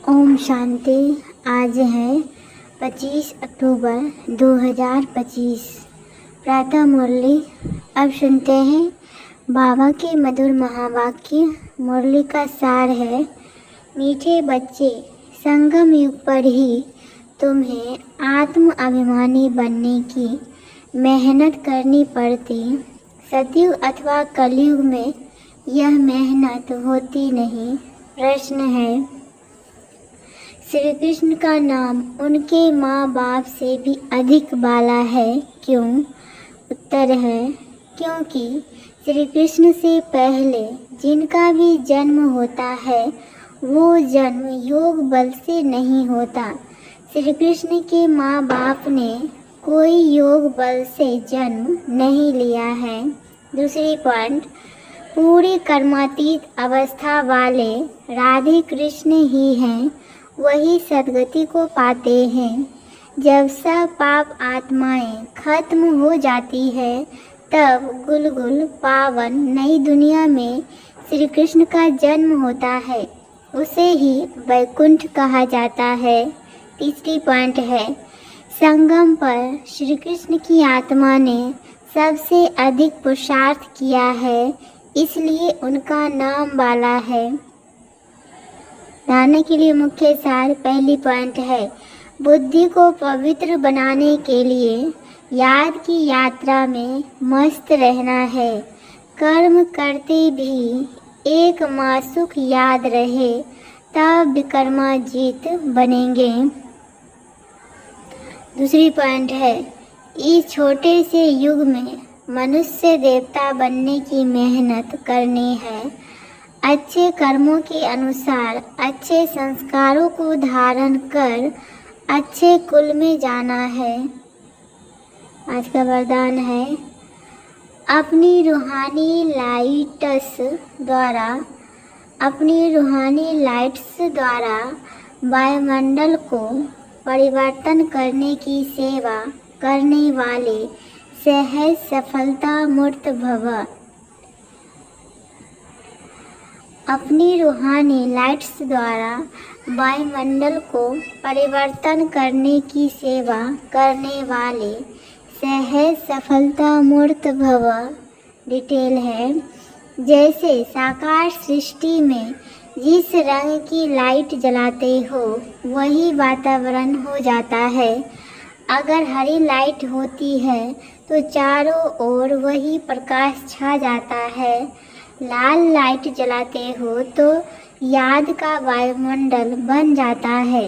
ओम शांति। आज है 25 अक्टूबर 2025। प्रातः मुरली। अब सुनते हैं बाबा के मधुर महावाक्य। मुरली का सार है, मीठे बच्चे, संगम युग पर ही तुम्हें आत्म अभिमानी बनने की मेहनत करनी पड़ती। सतयुग अथवा कलयुग में यह मेहनत होती नहीं। प्रश्न है, श्री कृष्ण का नाम उनके माँ बाप से भी अधिक बाला है, क्यों? उत्तर है, क्योंकि श्री कृष्ण से पहले जिनका भी जन्म होता है वो जन्म योग बल से नहीं होता। श्री कृष्ण के माँ बाप ने कोई योग बल से जन्म नहीं लिया है। दूसरी पॉइंट, पूरी कर्मातीत अवस्था वाले राधे कृष्ण ही हैं, वही सद्गति को पाते हैं। जब सब पाप आत्माएं खत्म हो जाती है तब गुलगुल पावन नई दुनिया में श्री कृष्ण का जन्म होता है, उसे ही वैकुंठ कहा जाता है। तीसरी पॉइंट है, संगम पर श्री कृष्ण की आत्मा ने सबसे अधिक पुरुषार्थ किया है, इसलिए उनका नाम बाला है। जानने के लिए मुख्य सार। पहली पॉइंट है, बुद्धि को पवित्र बनाने के लिए याद की यात्रा में मस्त रहना है। कर्म करते भी एक मासुक याद रहे तब विकर्माजीत बनेंगे। दूसरी पॉइंट है, इस छोटे से युग में मनुष्य देवता बनने की मेहनत करनी है। अच्छे कर्मों के अनुसार अच्छे संस्कारों को धारण कर अच्छे कुल में जाना है। आज का वरदान है, अपनी रूहानी लाइट्स द्वारा वायुमंडल को परिवर्तन करने की सेवा करने वाले सहज सफलता मूर्त भव। अपनी रूहानी लाइट्स द्वारा वायुमंडल को परिवर्तन करने की सेवा करने वाले सहज सफलता मूर्त भव। डिटेल है, जैसे साकार सृष्टि में जिस रंग की लाइट जलाते हो वही वातावरण हो जाता है। अगर हरी लाइट होती है तो चारों ओर वही प्रकाश छा जाता है। लाल लाइट जलाते हो तो याद का वायुमंडल बन जाता है।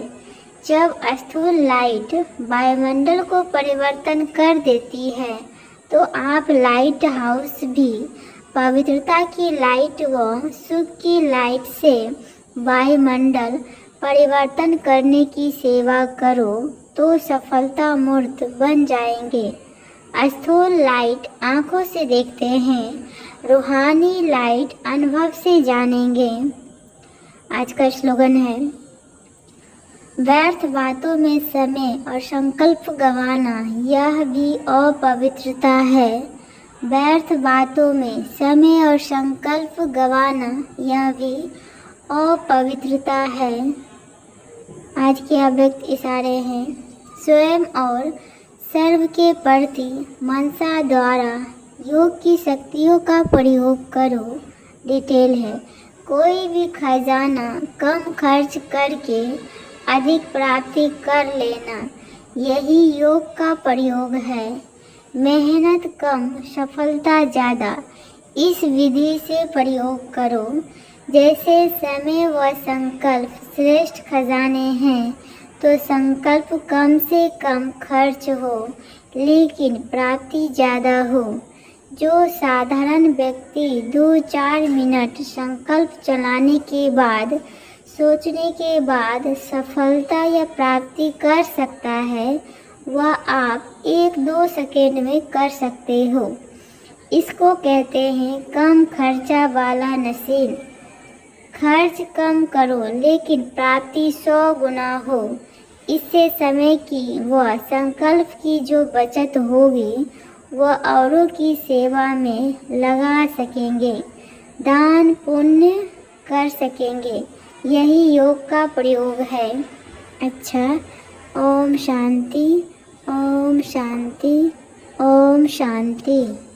जब स्थूल लाइट वायुमंडल को परिवर्तन कर देती है तो आप लाइट हाउस भी पवित्रता की लाइट व सुख की लाइट से वायुमंडल परिवर्तन करने की सेवा करो तो सफलता मूर्त बन जाएंगे। स्थूल लाइट आंखों से देखते हैं, रूहानी लाइट अनुभव से जानेंगे। आज का स्लोगन है, व्यर्थ बातों में समय और संकल्प गंवाना यह भी अपवित्रता है। व्यर्थ बातों में समय और संकल्प गंवाना यह भी अपवित्रता है। आज के अव्यक्त इशारे हैं, स्वयं और सर्व के प्रति मनसा द्वारा योग की शक्तियों का प्रयोग करो। डिटेल है, कोई भी खजाना कम खर्च करके अधिक प्राप्ति कर लेना, यही योग का प्रयोग है। मेहनत कम सफलता ज़्यादा, इस विधि से प्रयोग करो। जैसे समय व संकल्प श्रेष्ठ खजाने हैं तो संकल्प कम से कम खर्च हो लेकिन प्राप्ति ज़्यादा हो। जो साधारण व्यक्ति 2-4 मिनट संकल्प चलाने के बाद सोचने के बाद सफलता या प्राप्ति कर सकता है, वह आप 1-2 सेकेंड में कर सकते हो। इसको कहते हैं कम खर्चा वाला नसीब। खर्च कम करो लेकिन प्राप्ति 100 गुना हो। इससे समय की व संकल्प की जो बचत होगी वह औरों की सेवा में लगा सकेंगे, दान पुण्य कर सकेंगे। यही योग का प्रयोग है। अच्छा, ओम शांति, ओम शांति, ओम शांति।